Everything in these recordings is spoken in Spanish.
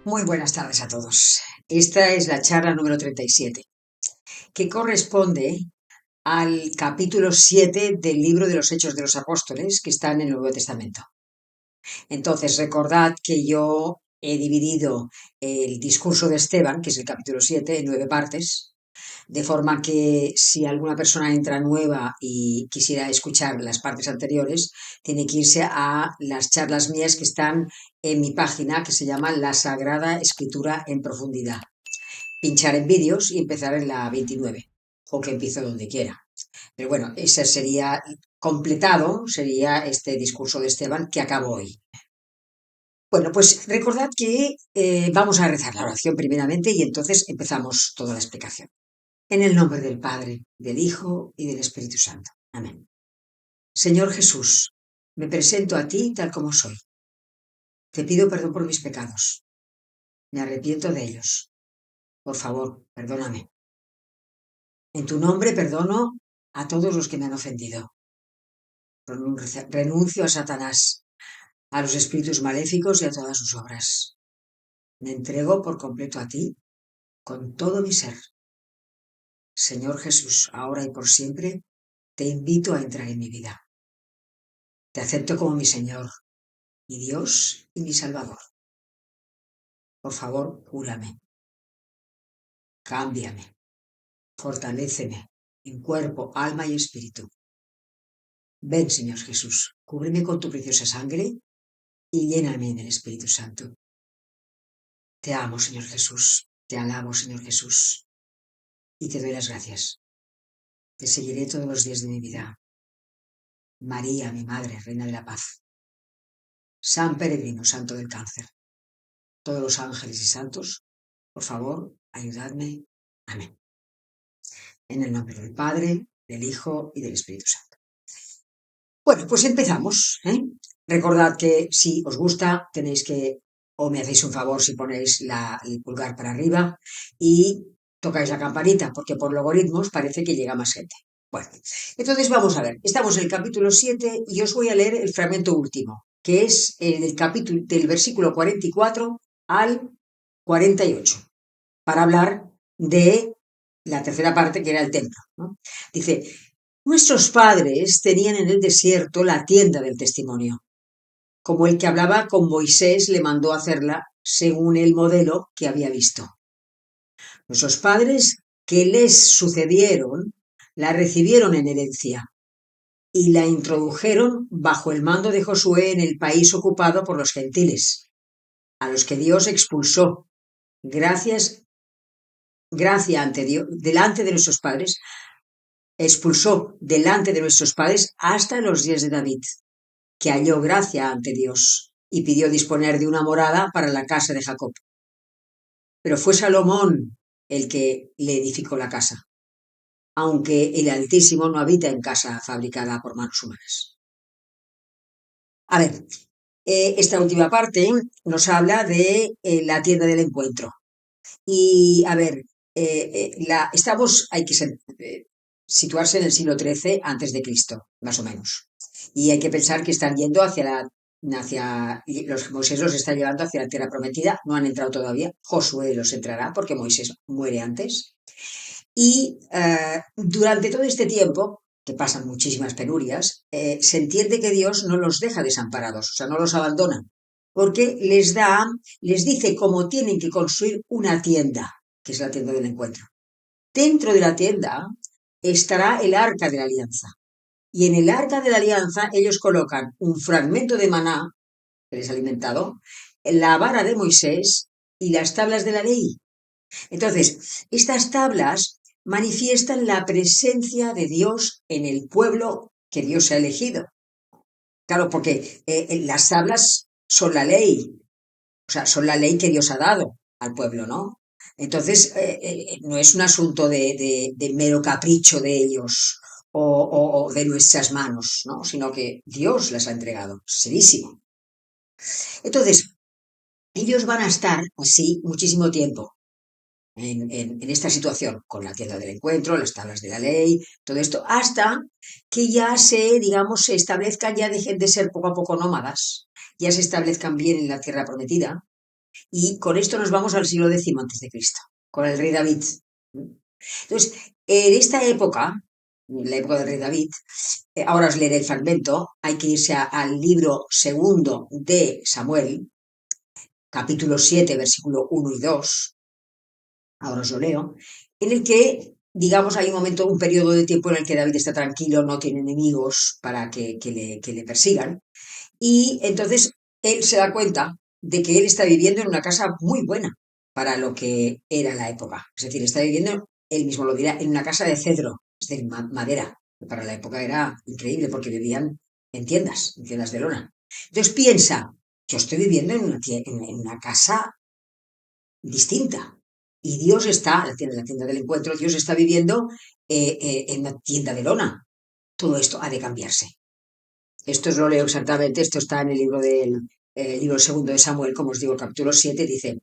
Muy buenas tardes a todos. Esta es la charla número 37, que corresponde al capítulo 7 del libro de los Hechos de los Apóstoles, que está en el Nuevo Testamento. Entonces, recordad que yo he dividido el discurso de Esteban, que es el capítulo 7, en 9 partes, de forma que si alguna persona entra nueva y quisiera escuchar las partes anteriores, tiene que irse a las charlas mías que están en mi página, que se llama La Sagrada Escritura en Profundidad. Pinchar en vídeos y empezar en la 29, o que empiece donde quiera. Pero bueno, ese sería completado, sería este discurso de Esteban que acabo hoy. Bueno, pues recordad que vamos a rezar la oración primeramente y entonces empezamos toda la explicación. En el nombre del Padre, del Hijo y del Espíritu Santo. Amén. Señor Jesús, me presento a ti tal como soy. Te pido perdón por mis pecados. Me arrepiento de ellos. Por favor, perdóname. En tu nombre perdono a todos los que me han ofendido. Renuncio a Satanás, a los espíritus maléficos y a todas sus obras. Me entrego por completo a ti, con todo mi ser. Señor Jesús, ahora y por siempre, te invito a entrar en mi vida. Te acepto como mi Señor, mi Dios y mi Salvador. Por favor, cúrame, cámbiame, fortaléceme en cuerpo, alma y espíritu. Ven, Señor Jesús, cúbreme con tu preciosa sangre y lléname del Espíritu Santo. Te amo, Señor Jesús, te alabo, Señor Jesús, y te doy las gracias. Te seguiré todos los días de mi vida. María, mi Madre, Reina de la Paz. San Peregrino, Santo del Cáncer. Todos los ángeles y santos, por favor, ayudadme. Amén. En el nombre del Padre, del Hijo y del Espíritu Santo. Bueno, pues empezamos. Recordad que si os gusta, tenéis que, o me hacéis un favor si ponéis el pulgar para arriba y tocáis la campanita, porque por logaritmos parece que llega más gente. Bueno, entonces vamos a ver. Estamos en el capítulo 7 y os voy a leer el fragmento último, que es el del capítulo del versículo 44 al 48, para hablar de la tercera parte, que era el templo, ¿no? Dice, nuestros padres tenían en el desierto la tienda del testimonio, como el que hablaba con Moisés le mandó hacerla según el modelo que había visto. Nuestros padres que les sucedieron la recibieron en herencia y la introdujeron bajo el mando de Josué en el país ocupado por los gentiles, a los que Dios expulsó, gracia ante Dios, delante de nuestros padres, expulsó delante de nuestros padres hasta los días de David, que halló gracia ante Dios y pidió disponer de una morada para la casa de Jacob. Pero fue Salomón el que le edificó la casa, aunque el Altísimo no habita en casa fabricada por manos humanas. A ver, esta última parte nos habla de la tienda del encuentro. Y a ver, hay que situarse en el siglo XIII antes de Cristo, más o menos. Y hay que pensar que están yendo Moisés los está llevando hacia la tierra prometida, no han entrado todavía, Josué los entrará porque Moisés muere antes. Y durante todo este tiempo, que pasan muchísimas penurias, se entiende que Dios no los deja desamparados, o sea, no los abandona, porque les dice cómo tienen que construir una tienda, que es la tienda del encuentro. Dentro de la tienda estará el arca de la alianza. Y en el arca de la alianza ellos colocan un fragmento de maná que les ha alimentado, la vara de Moisés y las tablas de la ley. Entonces, estas tablas manifiestan la presencia de Dios en el pueblo que Dios ha elegido. Claro, porque las tablas son la ley, o sea, son la ley que Dios ha dado al pueblo, ¿no? Entonces, no es un asunto de mero capricho de ellos o de nuestras manos, ¿no? Sino que Dios las ha entregado, serísimo. Entonces, ellos van a estar así muchísimo tiempo en esta situación, con la tienda del encuentro, las tablas de la ley, todo esto, hasta que ya se establezcan, ya dejen de ser poco a poco nómadas, ya se establezcan bien en la tierra prometida, Y con esto nos vamos al siglo X antes de Cristo, con el rey David. Entonces, en esta época, la época del rey David, ahora os leeré el fragmento, hay que irse al libro segundo de Samuel, capítulo 7, versículo 1 y 2, ahora os lo leo, en el que, digamos, hay un momento, un periodo de tiempo en el que David está tranquilo, no tiene enemigos para que le persigan, y entonces él se da cuenta de que él está viviendo en una casa muy buena para lo que era la época. Es decir, está viviendo, él mismo lo dirá, en una casa de cedro, es decir, madera. Para la época era increíble porque vivían en tiendas de lona. Entonces piensa, yo estoy viviendo en una casa distinta. Y Dios está, la tienda del encuentro, Dios está viviendo en una tienda de lona. Todo esto ha de cambiarse. Esto os lo leo exactamente, esto está en el libro segundo de Samuel, como os digo, el capítulo 7, dice,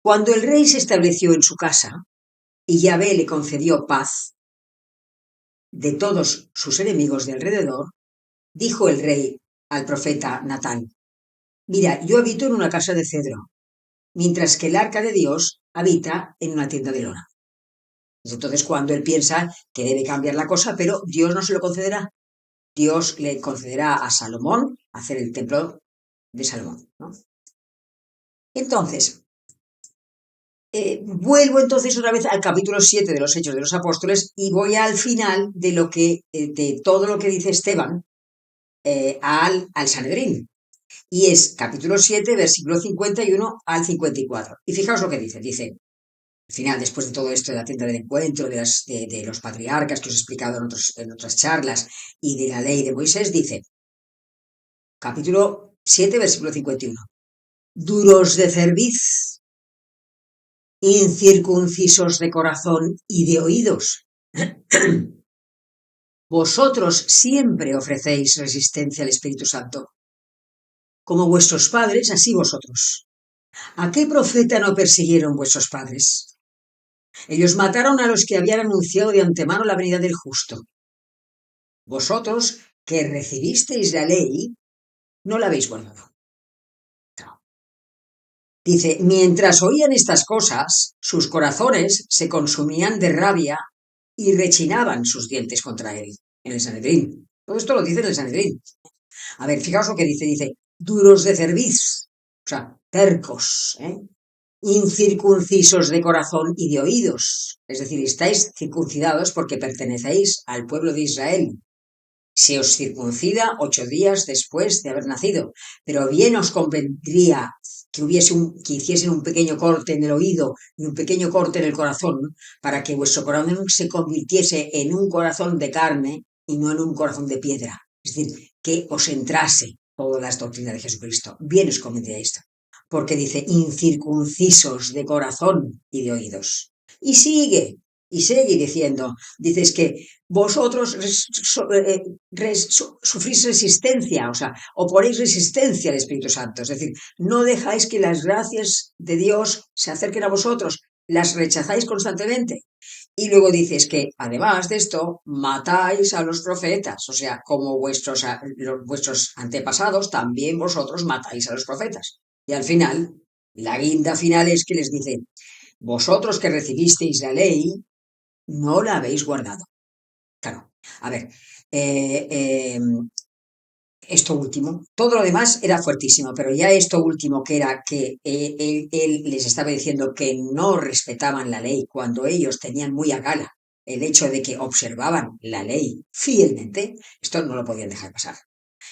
cuando el rey se estableció en su casa y Yahvé le concedió paz de todos sus enemigos de alrededor, dijo el rey al profeta Natán, mira, yo habito en una casa de cedro, mientras que el arca de Dios habita en una tienda de lona. Entonces, cuando él piensa que debe cambiar la cosa, pero Dios no se lo concederá. Dios le concederá a Salomón hacer el templo de Salomón, ¿no? Entonces, vuelvo entonces otra vez al capítulo 7 de los Hechos de los Apóstoles y voy al final de lo que, de todo lo que dice Esteban al Sanedrín. Y es capítulo 7, versículo 51 al 54. Y fijaos lo que dice, al final, después de todo esto de la tienda del encuentro, de los patriarcas que os he explicado en otras charlas y de la ley de Moisés, dice, capítulo 7, versículo 51, duros de cerviz, incircuncisos de corazón y de oídos. Vosotros siempre ofrecéis resistencia al Espíritu Santo. Como vuestros padres, así vosotros. ¿A qué profeta no persiguieron vuestros padres? Ellos mataron a los que habían anunciado de antemano la venida del justo. Vosotros, que recibisteis la ley, no la habéis guardado. No. Dice, mientras oían estas cosas, sus corazones se consumían de rabia y rechinaban sus dientes contra él, en el Sanedrín. Todo esto lo dice en el Sanedrín. A ver, fijaos lo que dice, duros de cerviz, o sea, tercos, incircuncisos de corazón y de oídos, es decir, estáis circuncidados porque pertenecéis al pueblo de Israel. Se os circuncida 8 días después de haber nacido, pero bien os convendría que hiciesen un pequeño corte en el oído y un pequeño corte en el corazón, para que vuestro corazón se convirtiese en un corazón de carne y no en un corazón de piedra. Es decir, que os entrase todas las doctrinas de Jesucristo. Bien os convendría esto, porque dice incircuncisos de corazón y de oídos. Y sigue diciendo, dices que vosotros sufrís resistencia, o sea, oponéis resistencia al Espíritu Santo, es decir, no dejáis que las gracias de Dios se acerquen a vosotros, las rechazáis constantemente. Y luego dices que, además de esto, matáis a los profetas, o sea, como vuestros antepasados, también vosotros matáis a los profetas. Y al final, la guinda final es que les dice, vosotros que recibisteis la ley, no la habéis guardado. Claro, a ver, eh, eh, esto último, todo lo demás era fuertísimo, pero ya esto último que era que él les estaba diciendo que no respetaban la ley cuando ellos tenían muy a gala el hecho de que observaban la ley fielmente, esto no lo podían dejar pasar.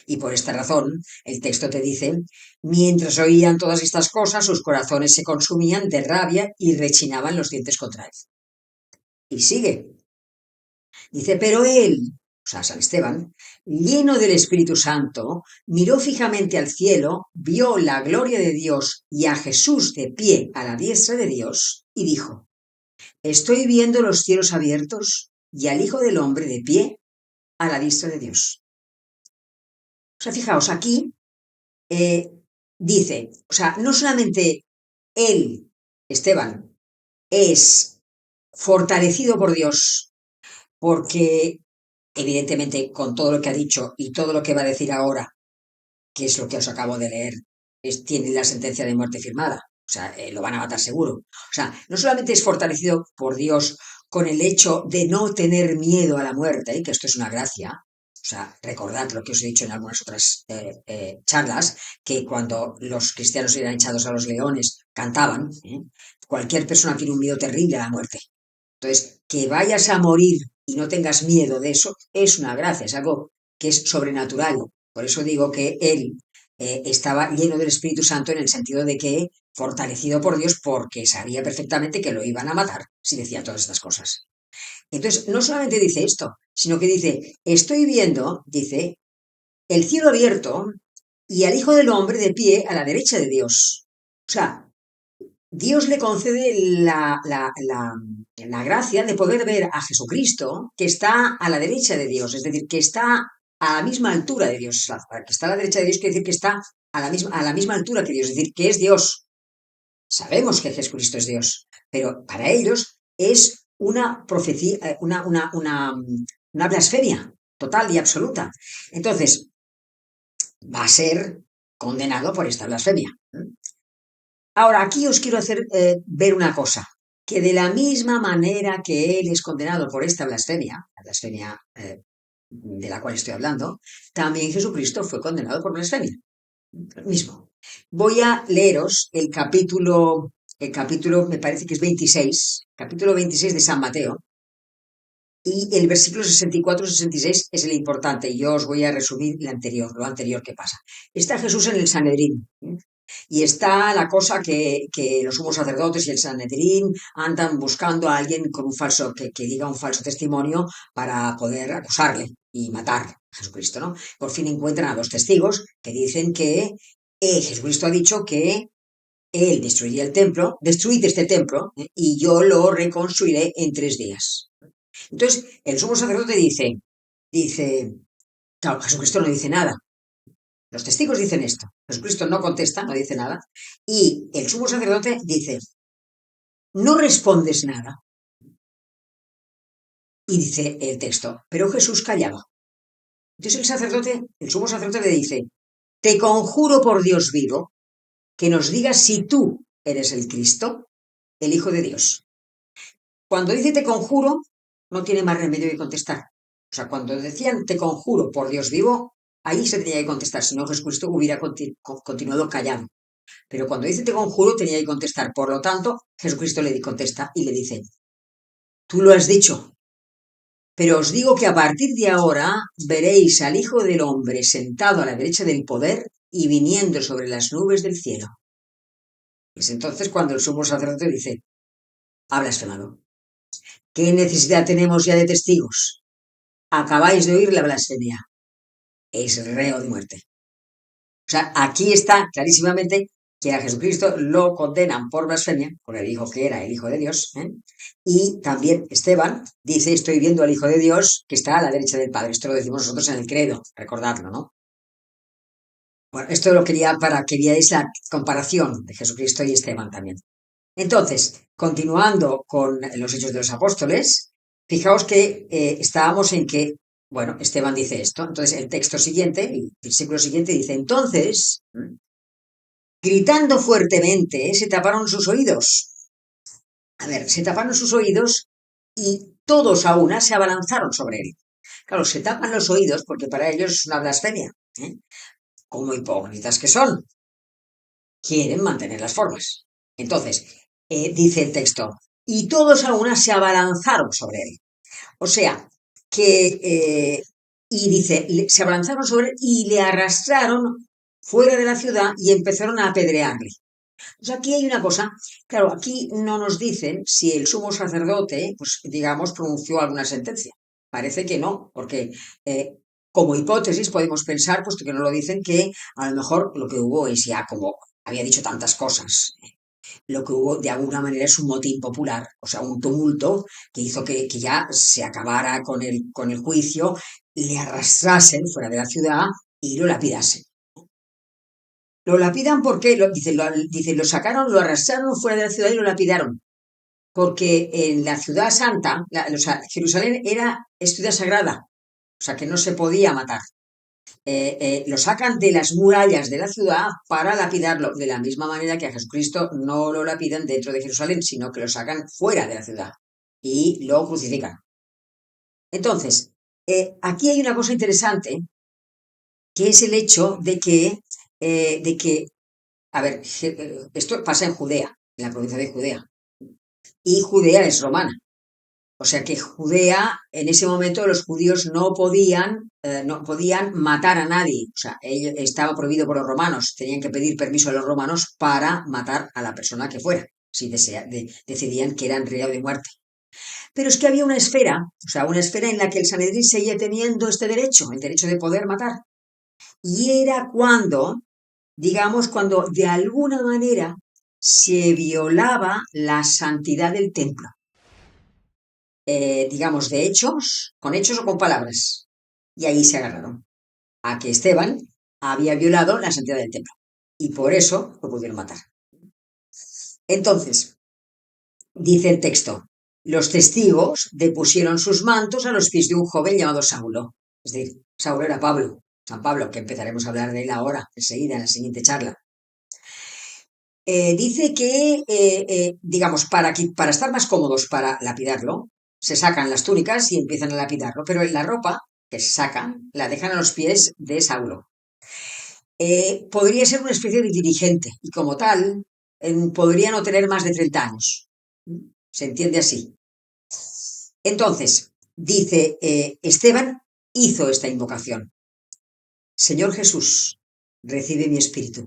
Y por esta razón, el texto te dice, mientras oían todas estas cosas, sus corazones se consumían de rabia y rechinaban los dientes contra él. Y sigue, dice, pero él, o sea, San Esteban, lleno del Espíritu Santo, miró fijamente al cielo, vio la gloria de Dios y a Jesús de pie a la diestra de Dios, y dijo, estoy viendo los cielos abiertos y al Hijo del Hombre de pie a la diestra de Dios. O sea, fijaos, aquí dice, o sea, no solamente él, Esteban, es fortalecido por Dios, porque evidentemente con todo lo que ha dicho y todo lo que va a decir ahora, que es lo que os acabo de leer tiene la sentencia de muerte firmada. O sea, lo van a matar seguro. O sea, no solamente es fortalecido por Dios con el hecho de no tener miedo a la muerte, que esto es una gracia. O sea, recordad lo que os he dicho en algunas otras charlas, que cuando los cristianos eran echados a los leones, cantaban. Cualquier persona tiene un miedo terrible a la muerte. Entonces, que vayas a morir y no tengas miedo de eso es una gracia, es algo que es sobrenatural. Por eso digo que él estaba lleno del Espíritu Santo en el sentido de que fortalecido por Dios porque sabía perfectamente que lo iban a matar si decía todas estas cosas. Entonces, no solamente dice esto, sino que dice, estoy viendo, dice, el cielo abierto y al Hijo del Hombre de pie a la derecha de Dios. O sea, Dios le concede la gracia de poder ver a Jesucristo que está a la derecha de Dios, es decir, que está a la misma altura de Dios. Que está a la derecha de Dios quiere decir que está a la misma altura que Dios, es decir, que es Dios. Sabemos que Jesucristo es Dios, pero para ellos es una profecía, una blasfemia total y absoluta. Entonces, va a ser condenado por esta blasfemia. Ahora, aquí os quiero hacer ver una cosa, que de la misma manera que él es condenado por esta blasfemia, la blasfemia de la cual estoy hablando, también Jesucristo fue condenado por blasfemia. Mismo. Voy a leeros el capítulo me parece que es 26, capítulo 26 de San Mateo, y el versículo 64-66 es el importante, y yo os voy a resumir lo anterior que pasa. Está Jesús en el Sanedrín, y está la cosa que los sumos sacerdotes y el Sanedrín andan buscando a alguien con un falso, que diga un falso testimonio para poder acusarle y matar a Jesucristo, ¿no? Por fin encuentran a dos testigos que dicen que Jesucristo ha dicho que él destruiría el templo, destruid este templo, y yo lo reconstruiré en 3 días. Entonces, el sumo sacerdote dice, claro, Jesucristo no dice nada. Los testigos dicen esto. Jesucristo no contesta, no dice nada. Y el sumo sacerdote dice, no respondes nada. Y dice el texto, pero Jesús callaba. Entonces el sumo sacerdote le dice, te conjuro por Dios vivo, que nos digas si tú eres el Cristo, el Hijo de Dios. Cuando dice te conjuro, no tiene más remedio que contestar. O sea, cuando decían te conjuro por Dios vivo, ahí se tenía que contestar, si no Jesucristo hubiera continuado callado. Pero cuando dice te conjuro, tenía que contestar. Por lo tanto, Jesucristo le contesta y le dice, tú lo has dicho, pero os digo que a partir de ahora veréis al Hijo del Hombre sentado a la derecha del poder y viniendo sobre las nubes del cielo. Es entonces cuando el sumo sacerdote dice, ha blasfemado. ¿Qué necesidad tenemos ya de testigos? Acabáis de oír la blasfemia. Es reo de muerte. O sea, aquí está clarísimamente que a Jesucristo lo condenan por blasfemia, porque dijo que era el Hijo de Dios, y también Esteban dice, estoy viendo al Hijo de Dios que está a la derecha del Padre. Esto lo decimos nosotros en el credo, recordadlo, ¿no? Bueno, esto lo quería para que veáis la comparación de Jesucristo y Esteban también. Entonces, continuando con los Hechos de los Apóstoles, fijaos que estábamos en que, bueno, Esteban dice esto, entonces el texto siguiente, el versículo siguiente dice, entonces, gritando fuertemente, se taparon sus oídos. A ver, se taparon sus oídos y todos a una se abalanzaron sobre él. Claro, se tapan los oídos porque para ellos es una blasfemia, como hipócritas que son. Quieren mantener las formas. Entonces, dice el texto, y todos a una se abalanzaron sobre él. O sea, y dice, se abalanzaron sobre él y le arrastraron fuera de la ciudad y empezaron a apedrearle. Pues aquí hay una cosa, claro, aquí no nos dicen si el sumo sacerdote, pues digamos, pronunció alguna sentencia. Parece que no, porque como hipótesis podemos pensar, puesto que no lo dicen, que a lo mejor lo que hubo es ya como había dicho tantas cosas, lo que hubo de alguna manera es un motín popular, o sea, un tumulto que hizo que ya se acabara con el juicio, le arrastrasen fuera de la ciudad y lo lapidasen. Lo lapidan porque, lo sacaron, lo arrastraron fuera de la ciudad y lo lapidaron. Porque en la ciudad santa, o sea, Jerusalén es ciudad sagrada, o sea, que no se podía matar. lo sacan de las murallas de la ciudad para lapidarlo, de la misma manera que a Jesucristo no lo lapidan dentro de Jerusalén, sino que lo sacan fuera de la ciudad y lo crucifican. Entonces, aquí hay una cosa interesante, que es el hecho de que, a ver, esto pasa en Judea, en la provincia de Judea, y Judea es romana. O sea que Judea, en ese momento los judíos no podían matar a nadie. O sea, estaba prohibido por los romanos. Tenían que pedir permiso a los romanos para matar a la persona que fuera, si decidían que eran reo de muerte. Pero es que había una esfera, o sea, una esfera en la que el Sanedrín seguía teniendo este derecho, el derecho de poder matar. Y era cuando, digamos, cuando de alguna manera se violaba la santidad del templo. Digamos, de hechos, con hechos o con palabras. Y ahí se agarraron a que Esteban había violado la santidad del templo. Y por eso lo pudieron matar. Entonces, dice el texto, los testigos depusieron sus mantos a los pies de un joven llamado Saulo. Es decir, Saulo era Pablo, San Pablo, que empezaremos a hablar de él ahora, enseguida, en la siguiente charla. Dice que, digamos, para estar más cómodos para lapidarlo, se sacan las túnicas y empiezan a lapidarlo, pero la ropa que se sacan la dejan a los pies de Saulo. Podría ser una especie de dirigente y como tal podría no tener más de 30 años. Se entiende así. Entonces, dice, Esteban hizo esta invocación. Señor Jesús, recibe mi espíritu.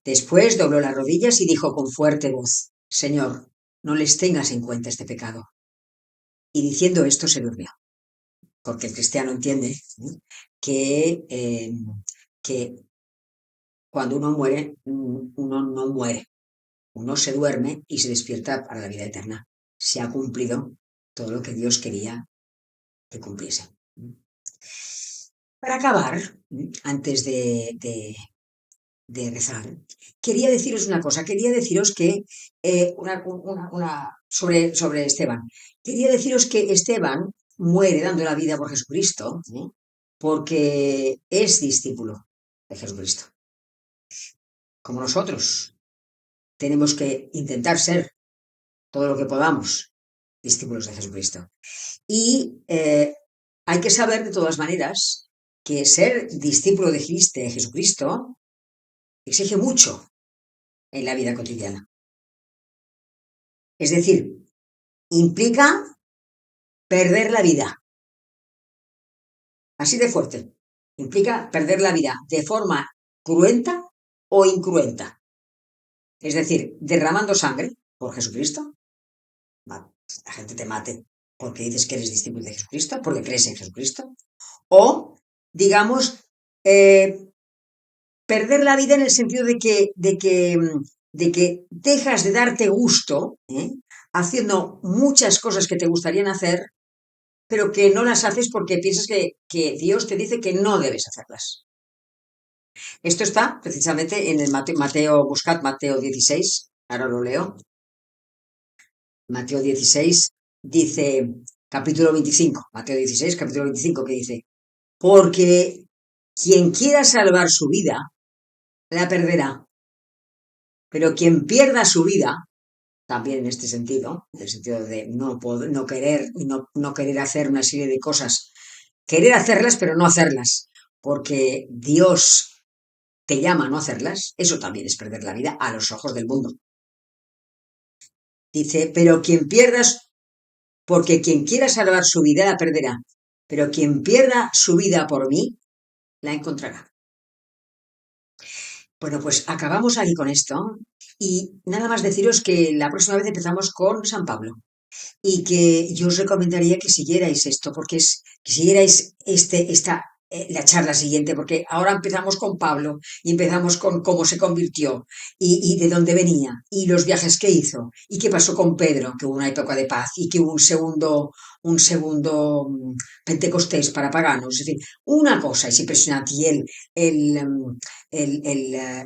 Después dobló las rodillas y dijo con fuerte voz, Señor, no les tengas en cuenta este pecado. Y diciendo esto se durmió. Porque el cristiano entiende que cuando uno muere, uno no muere. Uno se duerme y se despierta para la vida eterna. Se ha cumplido todo lo que Dios quería que cumpliese. Para acabar, antes de rezar, quería deciros una cosa, quería deciros que sobre Esteban, quería deciros que Esteban muere dando la vida por Jesucristo, porque es discípulo de Jesucristo. Como nosotros tenemos que intentar ser todo lo que podamos discípulos de Jesucristo. Y hay que saber de todas maneras que ser discípulo de Jesucristo exige mucho en la vida cotidiana. Es decir, implica perder la vida. Así de fuerte. Implica perder la vida de forma cruenta o incruenta. Es decir, derramando sangre por Jesucristo. La gente te mate porque dices que eres discípulo de Jesucristo, porque crees en Jesucristo. O, digamos, perder la vida en el sentido de que dejas de darte gusto haciendo muchas cosas que te gustarían hacer, pero que no las haces porque piensas que Dios te dice que no debes hacerlas. Esto está precisamente en el buscad Mateo 16, ahora lo leo. Mateo 16 dice, capítulo 25, Mateo 16, capítulo 25, que dice, porque quien quiera salvar su vida, la perderá. Pero quien pierda su vida, también en este sentido, en el sentido de no querer hacer una serie de cosas, querer hacerlas pero no hacerlas, porque Dios te llama a no hacerlas, eso también es perder la vida a los ojos del mundo. Dice, porque quien quiera salvar su vida la perderá, pero quien pierda su vida por mí, la encontrará. Bueno, pues acabamos ahí con esto y nada más deciros que la próxima vez empezamos con San Pablo y que yo os recomendaría que siguierais esto, porque que siguierais la charla siguiente, porque ahora empezamos con Pablo y empezamos con cómo se convirtió y de dónde venía y los viajes que hizo y qué pasó con Pedro, que hubo una época de paz y que hubo un segundo Pentecostés para paganos. Es decir, una cosa es impresionante y el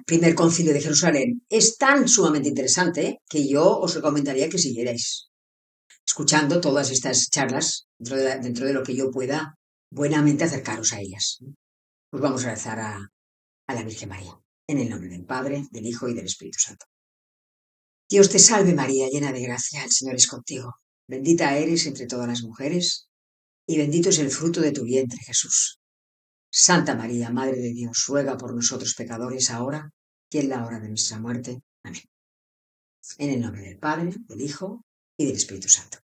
primer concilio de Jerusalén es tan sumamente interesante que yo os recomendaría que siguierais escuchando todas estas charlas dentro de lo que yo pueda buenamente acercaros a ellas. Pues vamos a rezar a la Virgen María, en el nombre del Padre, del Hijo y del Espíritu Santo. Dios te salve María, llena de gracia, el Señor es contigo. Bendita eres entre todas las mujeres, y bendito es el fruto de tu vientre, Jesús. Santa María, Madre de Dios, ruega por nosotros pecadores ahora y en la hora de nuestra muerte. Amén. En el nombre del Padre, del Hijo y del Espíritu Santo.